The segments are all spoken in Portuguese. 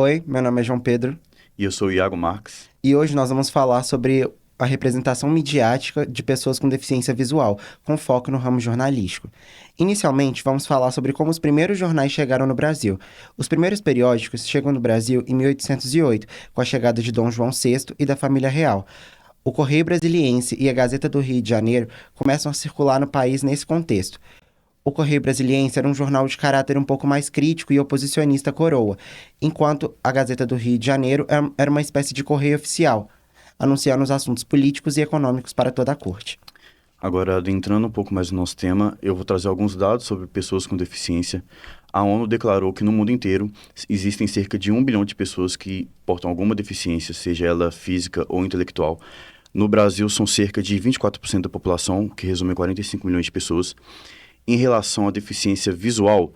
Oi, meu nome é João Pedro E eu sou o Iago Marques. e hoje nós vamos falar sobre a representação midiática de pessoas com deficiência visual, com foco no ramo jornalístico. Inicialmente, vamos falar sobre como os primeiros jornais chegaram no Brasil. Os primeiros periódicos chegam no Brasil em 1808, com a chegada de Dom João VI e da família real. O Correio Brasiliense e a Gazeta do Rio de Janeiro começam a circular no país nesse contexto. O Correio Brasiliense era um jornal de caráter um pouco mais crítico e oposicionista à coroa, enquanto a Gazeta do Rio de Janeiro era uma espécie de correio oficial, anunciando os assuntos políticos e econômicos para toda a corte. Agora, adentrando um pouco mais no nosso tema, eu vou trazer alguns dados sobre pessoas com deficiência. A ONU declarou que no mundo inteiro existem cerca de 1 bilhão de pessoas que portam alguma deficiência, seja ela física ou intelectual. No Brasil, são cerca de 24% da população, que resume 45 milhões de pessoas. Em relação à deficiência visual,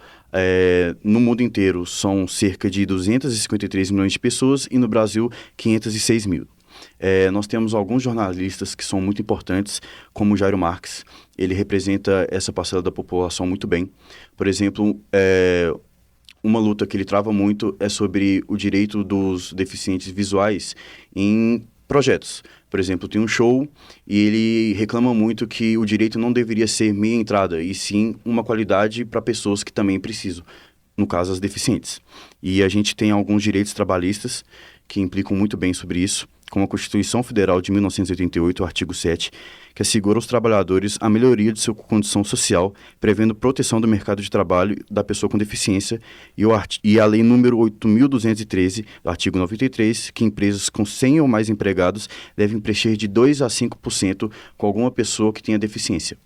no mundo inteiro são cerca de 253 milhões de pessoas e no Brasil 506 mil. Nós temos alguns jornalistas que são muito importantes, como o Jairo Marques. Ele representa essa parcela da população muito bem. Por exemplo, uma luta que ele trava muito é sobre o direito dos deficientes visuais em projetos. Por exemplo, tem um show e ele reclama muito que o direito não deveria ser meia entrada, e sim uma qualidade para pessoas que também precisam, no caso, as deficientes. E a gente tem alguns direitos trabalhistas que implicam muito bem sobre isso, como a Constituição Federal de 1988, o artigo 7, que assegura aos trabalhadores a melhoria de sua condição social, prevendo proteção do mercado de trabalho da pessoa com deficiência, e a Lei número 8.213, do artigo 93, que empresas com 100 ou mais empregados devem preencher de 2 a 5% com alguma pessoa que tenha deficiência.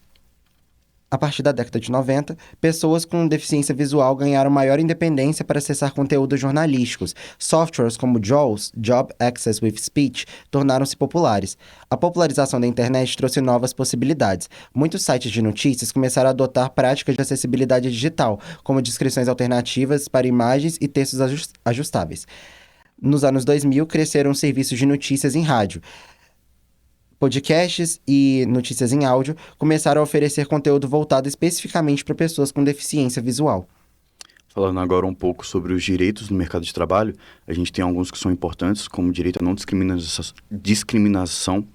A partir da década de 90, pessoas com deficiência visual ganharam maior independência para acessar conteúdos jornalísticos. Softwares como JAWS, Job Access with Speech, tornaram-se populares. A popularização da internet trouxe novas possibilidades. Muitos sites de notícias começaram a adotar práticas de acessibilidade digital, como descrições alternativas para imagens e textos ajustáveis. Nos anos 2000, cresceram os serviços de notícias em rádio. Podcasts e notícias em áudio começaram a oferecer conteúdo voltado especificamente para pessoas com deficiência visual. Falando agora um pouco sobre os direitos no mercado de trabalho, a gente tem alguns que são importantes, como o direito à não discriminação.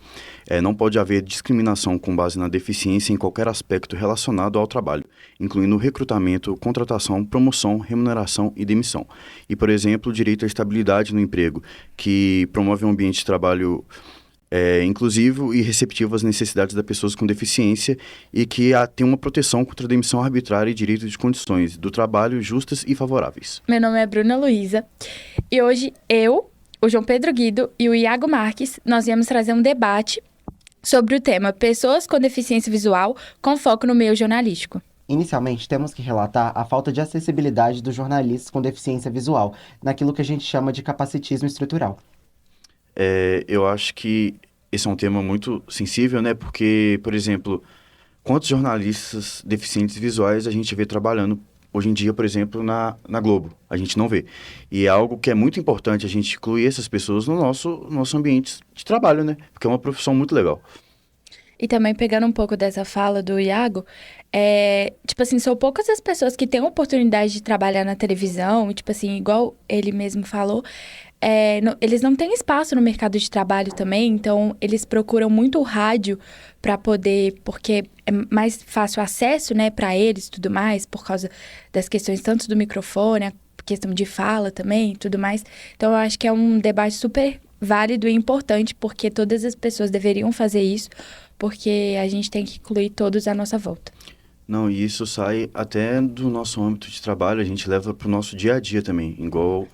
Não pode haver discriminação com base na deficiência em qualquer aspecto relacionado ao trabalho, incluindo recrutamento, contratação, promoção, remuneração e demissão. E, por exemplo, o direito à estabilidade no emprego, que promove um ambiente de trabalho inclusivo e receptivo às necessidades das pessoas com deficiência e que tem uma proteção contra a demissão arbitrária e direito de condições do trabalho justas e favoráveis. Meu nome é Bruna Luiza e hoje eu, o João Pedro Guido e o Iago Marques, nós viemos trazer um debate sobre o tema Pessoas com Deficiência Visual com foco no meio jornalístico. Inicialmente, temos que relatar a falta de acessibilidade dos jornalistas com deficiência visual, naquilo que a gente chama de capacitismo estrutural. Eu acho que esse é um tema muito sensível, né? Porque, por exemplo, quantos jornalistas deficientes visuais a gente vê trabalhando hoje em dia, por exemplo, na Globo? A gente não vê. E é algo que é muito importante a gente incluir essas pessoas no nosso ambiente de trabalho, né? Porque é uma profissão muito legal. E também pegando um pouco dessa fala do Iago, tipo assim, são poucas as pessoas que têm a oportunidade de trabalhar na televisão, e, tipo assim, igual ele mesmo falou, eles não têm espaço no mercado de trabalho também, então eles procuram muito o rádio para poder, porque é mais fácil acesso, né, para eles e tudo mais, por causa das questões tanto do microfone, a questão de fala também e tudo mais. Então eu acho que é um debate super válido e importante, porque todas as pessoas deveriam fazer isso, porque a gente tem que incluir todos à nossa volta. Não, e isso sai até do nosso âmbito de trabalho, a gente leva para o nosso dia a dia também. Igual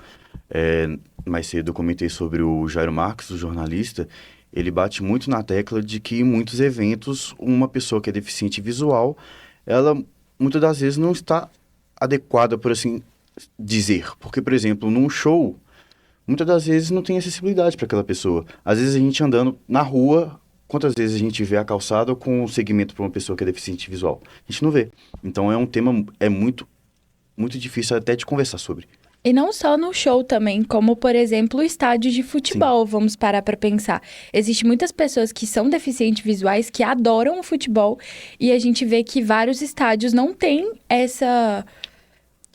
mais cedo eu comentei sobre o Jairo Marques, o jornalista, ele bate muito na tecla de que em muitos eventos uma pessoa que é deficiente visual, ela muitas das vezes não está adequada, por assim dizer. Porque, por exemplo, num show, muitas das vezes não tem acessibilidade para aquela pessoa. Às vezes a gente andando na rua, quantas vezes a gente vê a calçada com um segmento para uma pessoa que é deficiente visual? A gente não vê. Então é um tema muito, muito difícil até de conversar sobre. E não só no show também, como, por exemplo, o estádio de futebol, Sim. vamos parar para pensar. Existem muitas pessoas que são deficientes visuais que adoram o futebol e a gente vê que vários estádios não têm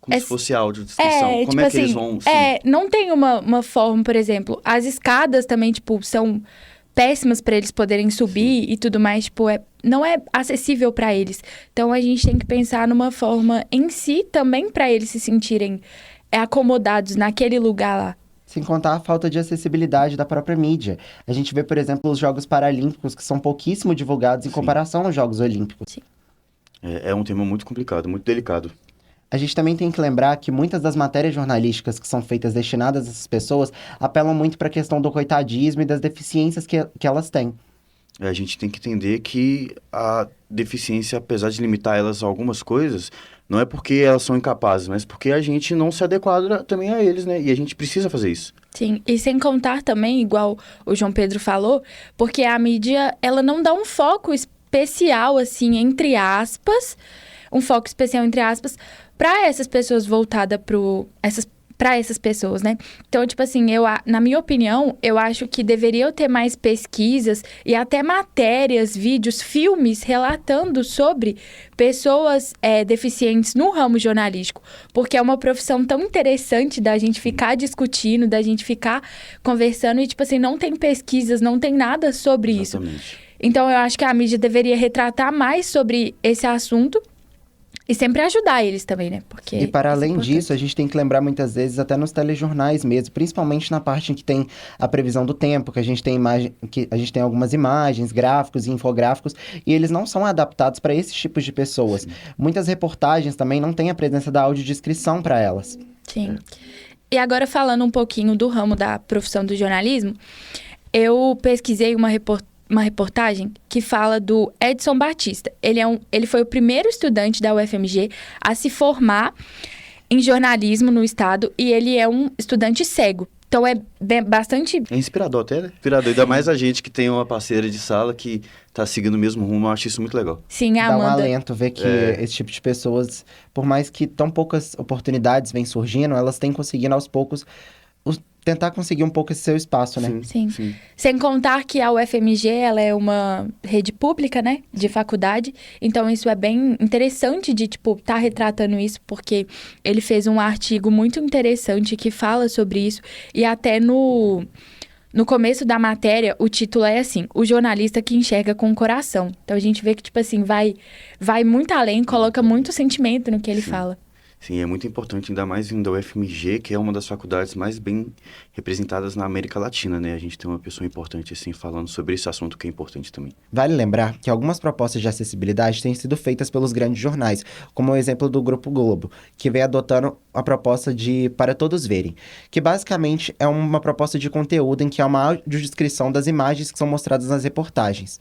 como se fosse audiodescrição. Como tipo é que assim, eles vão... não tem uma forma, por exemplo, as escadas também, tipo, são péssimas para eles poderem subir e tudo mais, tipo, não é acessível para eles. Então a gente tem que pensar numa forma em si também para eles se sentirem acomodados naquele lugar lá. Sem contar a falta de acessibilidade da própria mídia. A gente vê, por exemplo, os Jogos Paralímpicos, que são pouquíssimo divulgados em comparação aos Jogos Olímpicos. Sim. É um tema muito complicado, muito delicado. A gente também tem que lembrar que muitas das matérias jornalísticas que são feitas destinadas a essas pessoas apelam muito para a questão do coitadismo e das deficiências que elas têm. A gente tem que entender que a deficiência, apesar de limitar elas a algumas coisas, não é porque elas são incapazes, mas porque a gente não se adequa também a eles, né? E a gente precisa fazer isso. Sim, e sem contar também, igual o João Pedro falou, porque a mídia, ela não dá um foco especial, assim, entre aspas, para essas pessoas voltadas para essas pessoas, né? Então, tipo assim, na minha opinião, eu acho que deveria ter mais pesquisas e até matérias, vídeos, filmes relatando sobre pessoas deficientes no ramo jornalístico, porque é uma profissão tão interessante da gente ficar discutindo, da gente ficar conversando e, tipo assim, não tem pesquisas, não tem nada sobre Exatamente. isso. Então, eu acho que a mídia deveria retratar mais sobre esse assunto e sempre ajudar eles também, né? Porque e para além importante. disso, a gente tem que lembrar muitas vezes até nos telejornais mesmo, principalmente na parte em que tem a previsão do tempo, que a gente tem algumas imagens, gráficos e infográficos, e eles não são adaptados para esses tipos de pessoas. Sim. Muitas reportagens também não têm a presença da audiodescrição para elas. Sim. E agora falando um pouquinho do ramo da profissão do jornalismo, eu pesquisei uma reportagem que fala do Edson Batista. Ele foi o primeiro estudante da UFMG a se formar em jornalismo no estado e ele é um estudante cego. Então é bastante... É inspirador até, né? Inspirador. Ainda mais a gente que tem uma parceira de sala que tá seguindo o mesmo rumo. Eu acho isso muito legal. Sim, a Amanda... Dá um alento ver que esse tipo de pessoas, por mais que tão poucas oportunidades vêm surgindo, elas têm conseguindo aos poucos... tentar conseguir um pouco esse seu espaço, né? Sim. Sem contar que a UFMG, ela é uma rede pública, né? De faculdade. Então, isso é bem interessante de, tipo, tá retratando isso, porque ele fez um artigo muito interessante que fala sobre isso. E até no começo da matéria, o título é assim, o jornalista que enxerga com o coração. Então, a gente vê que, tipo assim, vai muito além, coloca muito sentimento no que ele fala. Sim, é muito importante, ainda mais vindo da UFMG, que é uma das faculdades mais bem representadas na América Latina, né? A gente tem uma pessoa importante, assim, falando sobre esse assunto que é importante também. Vale lembrar que algumas propostas de acessibilidade têm sido feitas pelos grandes jornais, como o exemplo do Grupo Globo, que vem adotando a proposta de Para Todos Verem, que basicamente é uma proposta de conteúdo em que há uma audiodescrição das imagens que são mostradas nas reportagens.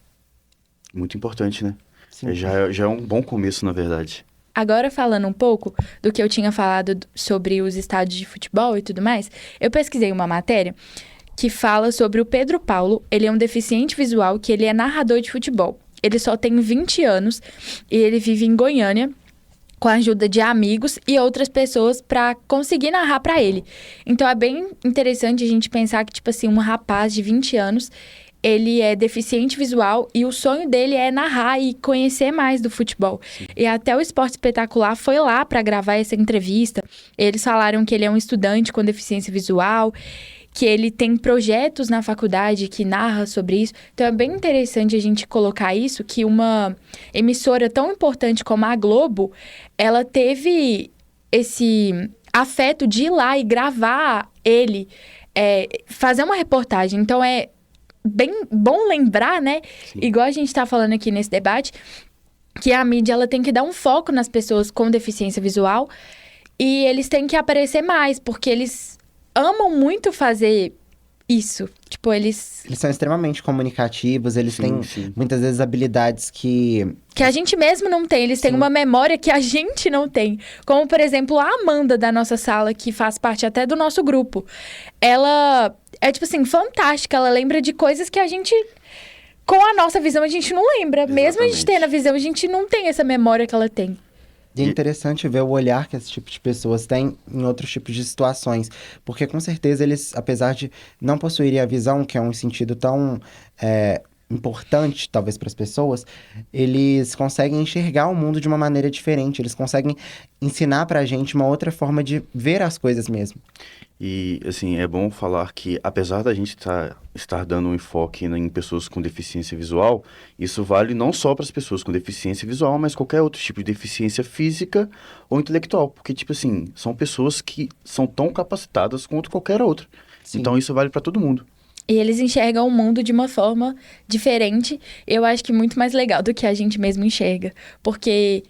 Muito importante, né? Sim. Já é um bom começo, na verdade. Agora, falando um pouco do que eu tinha falado sobre os estádios de futebol e tudo mais, eu pesquisei uma matéria que fala sobre o Pedro Paulo. Ele é um deficiente visual que ele é narrador de futebol. Ele só tem 20 anos e ele vive em Goiânia com a ajuda de amigos e outras pessoas para conseguir narrar para ele. Então, é bem interessante a gente pensar que, tipo assim, um rapaz de 20 anos... ele é deficiente visual e o sonho dele é narrar e conhecer mais do futebol. Sim. E até o Esporte Espetacular foi lá para gravar essa entrevista. Eles falaram que ele é um estudante com deficiência visual, que ele tem projetos na faculdade que narra sobre isso. Então é bem interessante a gente colocar isso, que uma emissora tão importante como a Globo, ela teve esse afeto de ir lá e gravar ele, fazer uma reportagem. Então é bem bom lembrar, né? Sim. Igual a gente tá falando aqui nesse debate, que a mídia ela tem que dar um foco nas pessoas com deficiência visual e eles têm que aparecer mais, porque eles amam muito fazer isso. Tipo, eles são extremamente comunicativos, eles têm muitas vezes habilidades que a gente mesmo não tem. Eles têm uma memória que a gente não tem. Como, por exemplo, a Amanda da nossa sala, que faz parte até do nosso grupo. Ela é, tipo assim, fantástica. Ela lembra de coisas que a gente, com a nossa visão, a gente não lembra. Exatamente. Mesmo a gente tendo a visão, a gente não tem essa memória que ela tem. E é interessante ver o olhar que esse tipo de pessoas têm em outros tipos de situações. Porque, com certeza, eles, apesar de não possuírem a visão, que é um sentido tão importante, talvez, para as pessoas, eles conseguem enxergar o mundo de uma maneira diferente, eles conseguem ensinar para a gente uma outra forma de ver as coisas mesmo. E, assim, é bom falar que, apesar da gente estar dando um enfoque em pessoas com deficiência visual, isso vale não só para as pessoas com deficiência visual, mas qualquer outro tipo de deficiência física ou intelectual. Porque, tipo assim, são pessoas que são tão capacitadas quanto qualquer outra. Sim. Então, isso vale para todo mundo. E eles enxergam o mundo de uma forma diferente, eu acho que muito mais legal do que a gente mesmo enxerga. Porque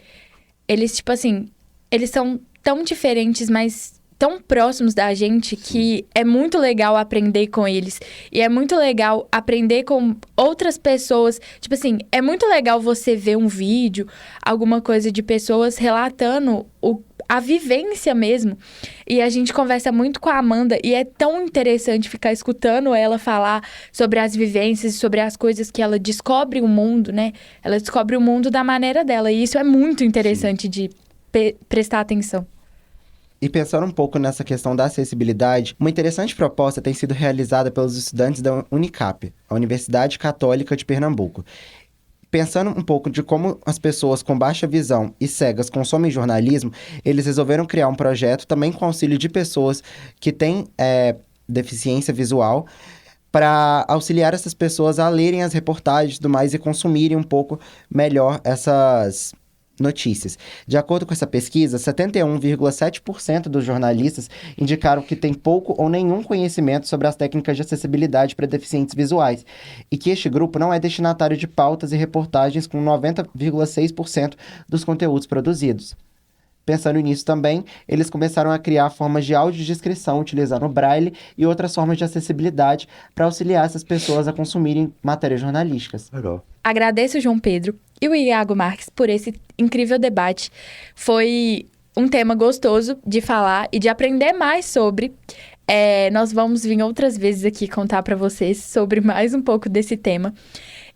eles, tipo assim, eles são tão diferentes, mas tão próximos da gente que é muito legal aprender com eles. E é muito legal aprender com outras pessoas. Tipo assim, é muito legal você ver um vídeo, alguma coisa de pessoas relatando a vivência mesmo. E a gente conversa muito com a Amanda e é tão interessante ficar escutando ela falar sobre as vivências, sobre as coisas que ela descobre o mundo, né? Ela descobre o mundo da maneira dela e isso é muito interessante de prestar atenção. E pensando um pouco nessa questão da acessibilidade, uma interessante proposta tem sido realizada pelos estudantes da Unicap, a Universidade Católica de Pernambuco. Pensando um pouco de como as pessoas com baixa visão e cegas consomem jornalismo, eles resolveram criar um projeto também com auxílio de pessoas que têm deficiência visual, para auxiliar essas pessoas a lerem as reportagens e tudo mais e consumirem um pouco melhor essas notícias. De acordo com essa pesquisa, 71,7% dos jornalistas indicaram que têm pouco ou nenhum conhecimento sobre as técnicas de acessibilidade para deficientes visuais e que este grupo não é destinatário de pautas e reportagens com 90,6% dos conteúdos produzidos. Pensando nisso também, eles começaram a criar formas de audiodescrição utilizando o braille e outras formas de acessibilidade para auxiliar essas pessoas a consumirem matérias jornalísticas. Legal. Agradeço o João Pedro e o Iago Marques por esse incrível debate. Foi um tema gostoso de falar e de aprender mais sobre. Nós vamos vir outras vezes aqui contar para vocês sobre mais um pouco desse tema.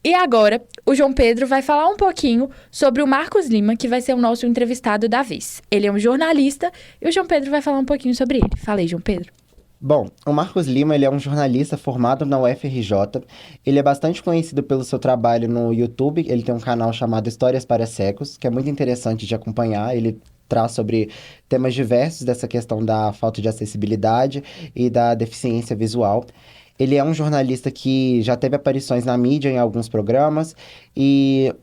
E agora, o João Pedro vai falar um pouquinho sobre o Marcos Lima, que vai ser o nosso entrevistado da vez. Ele é um jornalista e o João Pedro vai falar um pouquinho sobre ele. Fala aí, João Pedro. Bom, o Marcos Lima, ele é um jornalista formado na UFRJ. Ele é bastante conhecido pelo seu trabalho no YouTube. Ele tem um canal chamado Histórias para Cegos, que é muito interessante de acompanhar. Ele traz sobre temas diversos dessa questão da falta de acessibilidade e da deficiência visual. Ele é um jornalista que já teve aparições na mídia em alguns programas e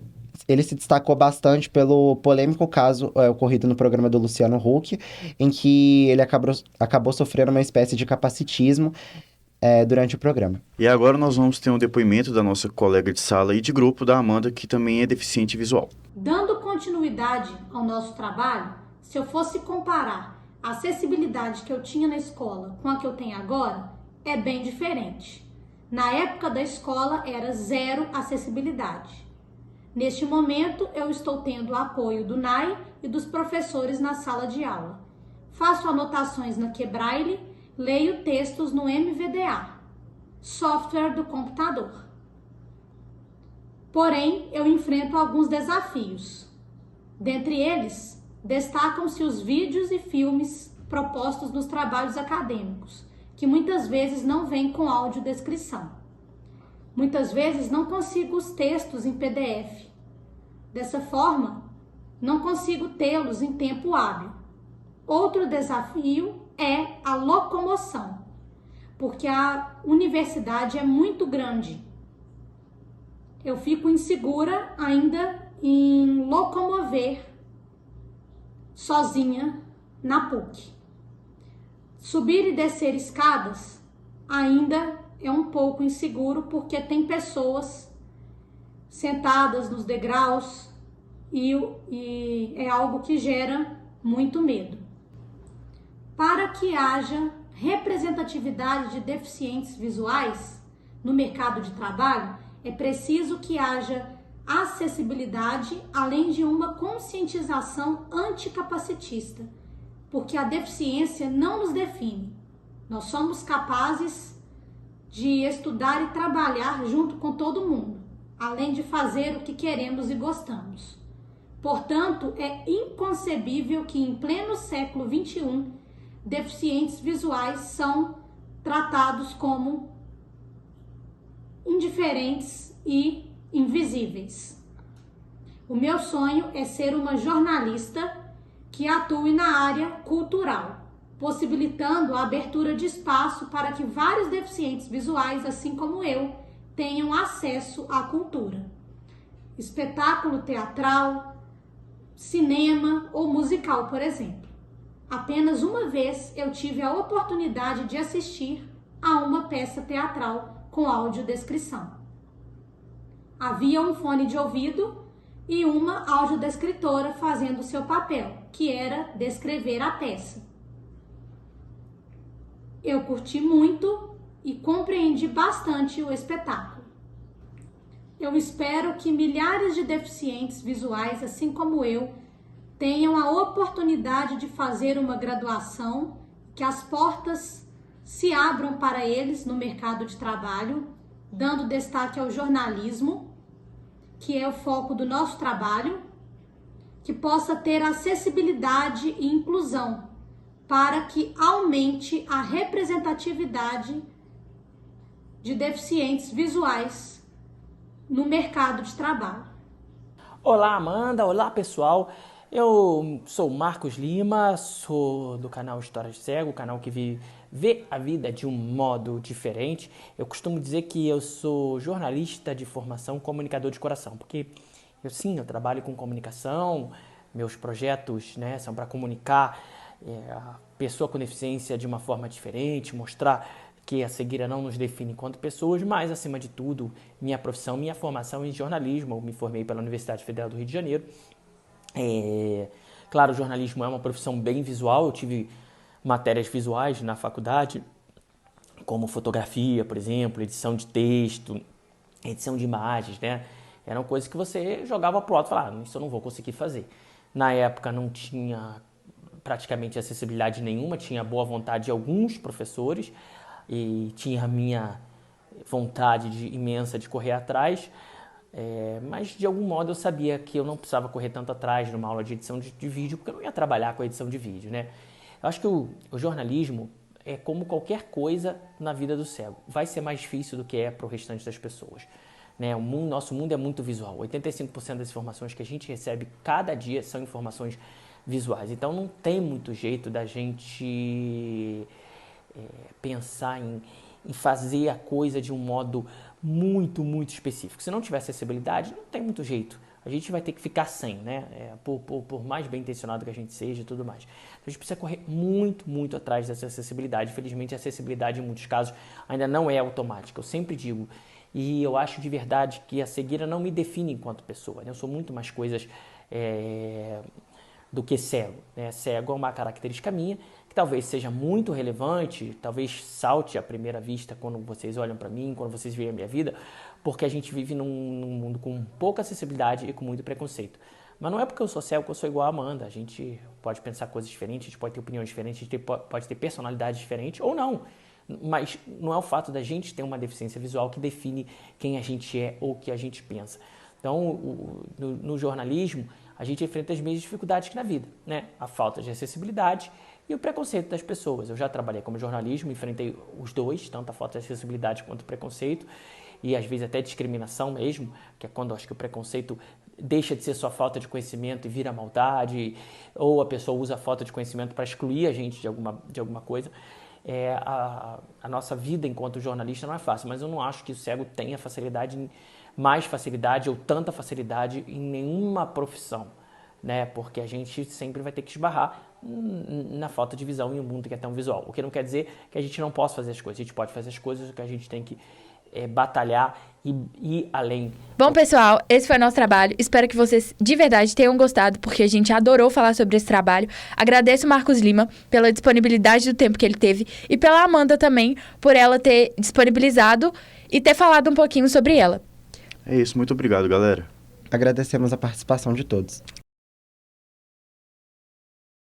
ele se destacou bastante pelo polêmico caso ocorrido no programa do Luciano Huck, em que ele acabou sofrendo uma espécie de capacitismo durante o programa. E agora nós vamos ter um depoimento da nossa colega de sala e de grupo, da Amanda, que também é deficiente visual. Dando continuidade ao nosso trabalho, se eu fosse comparar a acessibilidade que eu tinha na escola com a que eu tenho agora, é bem diferente. Na época da escola era zero acessibilidade. Neste momento eu estou tendo o apoio do NAI e dos professores na sala de aula. Faço anotações na Quebraile, leio textos no MVDA, software do computador. Porém, eu enfrento alguns desafios. Dentre eles, destacam-se os vídeos e filmes propostos nos trabalhos acadêmicos, que muitas vezes não vêm com audiodescrição. Muitas vezes não consigo os textos em PDF. Dessa forma, não consigo tê-los em tempo hábil. Outro desafio é a locomoção, porque a universidade é muito grande. Eu fico insegura ainda em locomover sozinha na PUC. Subir e descer escadas ainda é um pouco inseguro porque tem pessoas sentadas nos degraus e é algo que gera muito medo. Para que haja representatividade de deficientes visuais no mercado de trabalho, é preciso que haja acessibilidade, além de uma conscientização anticapacitista, porque a deficiência não nos define. Nós somos capazes de estudar e trabalhar junto com todo mundo, além de fazer o que queremos e gostamos. Portanto, é inconcebível que em pleno século XXI, deficientes visuais são tratados como indiferentes e invisíveis. O meu sonho é ser uma jornalista que atue na área cultural, possibilitando a abertura de espaço para que vários deficientes visuais, assim como eu, tenham acesso à cultura. Espetáculo teatral, cinema ou musical, por exemplo. Apenas uma vez eu tive a oportunidade de assistir a uma peça teatral com audiodescrição. Havia um fone de ouvido e uma audiodescritora fazendo o seu papel, que era descrever a peça. Eu curti muito e compreendi bastante o espetáculo. Eu espero que milhares de deficientes visuais, assim como eu, tenham a oportunidade de fazer uma graduação, que as portas se abram para eles no mercado de trabalho, dando destaque ao jornalismo, que é o foco do nosso trabalho, que possa ter acessibilidade e inclusão, para que aumente a representatividade de deficientes visuais no mercado de trabalho. Olá, Amanda. Olá, pessoal. Eu sou Marcos Lima, sou do canal Histórias de Cego, o canal que vê a vida de um modo diferente. Eu costumo dizer que eu sou jornalista de formação, comunicador de coração, porque eu trabalho com comunicação, meus projetos, são para comunicar a pessoa com deficiência de uma forma diferente, mostrar que a cegueira não nos define enquanto pessoas, mas, acima de tudo, minha profissão, minha formação em jornalismo. Eu me formei pela Universidade Federal do Rio de Janeiro. Claro, o jornalismo é uma profissão bem visual. Eu tive matérias visuais na faculdade, como fotografia, por exemplo, edição de texto, edição de imagens, Eram coisas que você jogava pro alto e falava, isso eu não vou conseguir fazer. Na época não tinha praticamente acessibilidade nenhuma, tinha boa vontade de alguns professores e tinha a minha vontade imensa de correr atrás, mas de algum modo eu sabia que eu não precisava correr tanto atrás numa aula de edição de vídeo, porque eu não ia trabalhar com a edição de vídeo, Eu acho que o jornalismo é como qualquer coisa na vida do cego. Vai ser mais difícil do que é para o restante das pessoas. Nosso mundo é muito visual. 85% das informações que a gente recebe cada dia são informações visuais. Então não tem muito jeito da gente pensar em fazer a coisa de um modo muito, muito específico. Se não tiver acessibilidade, não tem muito jeito. A gente vai ter que ficar sem, por mais bem intencionado que a gente seja e tudo mais. Então a gente precisa correr muito, muito atrás dessa acessibilidade. Infelizmente, a acessibilidade em muitos casos ainda não é automática. Eu sempre digo, e eu acho de verdade que a cegueira não me define enquanto pessoa. Eu sou muito mais coisas do que cego. Cego é uma característica minha, que talvez seja muito relevante, talvez salte à primeira vista quando vocês olham para mim, quando vocês veem a minha vida, porque a gente vive num mundo com pouca acessibilidade e com muito preconceito. Mas não é porque eu sou cego que eu sou igual a Amanda. A gente pode pensar coisas diferentes, a gente pode ter opiniões diferentes, a gente pode ter personalidades diferentes ou não. Mas não é o fato da gente ter uma deficiência visual que define quem a gente é ou o que a gente pensa. Então, no jornalismo, a gente enfrenta as mesmas dificuldades que na vida, A falta de acessibilidade e o preconceito das pessoas. Eu já trabalhei como jornalismo, enfrentei os dois, tanto a falta de acessibilidade quanto o preconceito, e às vezes até discriminação mesmo, que é quando eu acho que o preconceito deixa de ser só falta de conhecimento e vira maldade, ou a pessoa usa a falta de conhecimento para excluir a gente de alguma coisa. A nossa vida enquanto jornalista não é fácil, mas eu não acho que o cego tenha mais facilidade ou tanta facilidade em nenhuma profissão, porque a gente sempre vai ter que esbarrar na falta de visão em um mundo que é tão visual. O que não quer dizer que a gente não possa fazer as coisas, a gente pode fazer as coisas, o que a gente tem que batalhar e ir além. Bom, pessoal, esse foi o nosso trabalho. Espero que vocês de verdade tenham gostado, porque a gente adorou falar sobre esse trabalho. Agradeço o Marcos Lima pela disponibilidade do tempo que ele teve e pela Amanda também por ela ter disponibilizado e ter falado um pouquinho sobre ela. É isso, muito obrigado, galera. Agradecemos a participação de todos.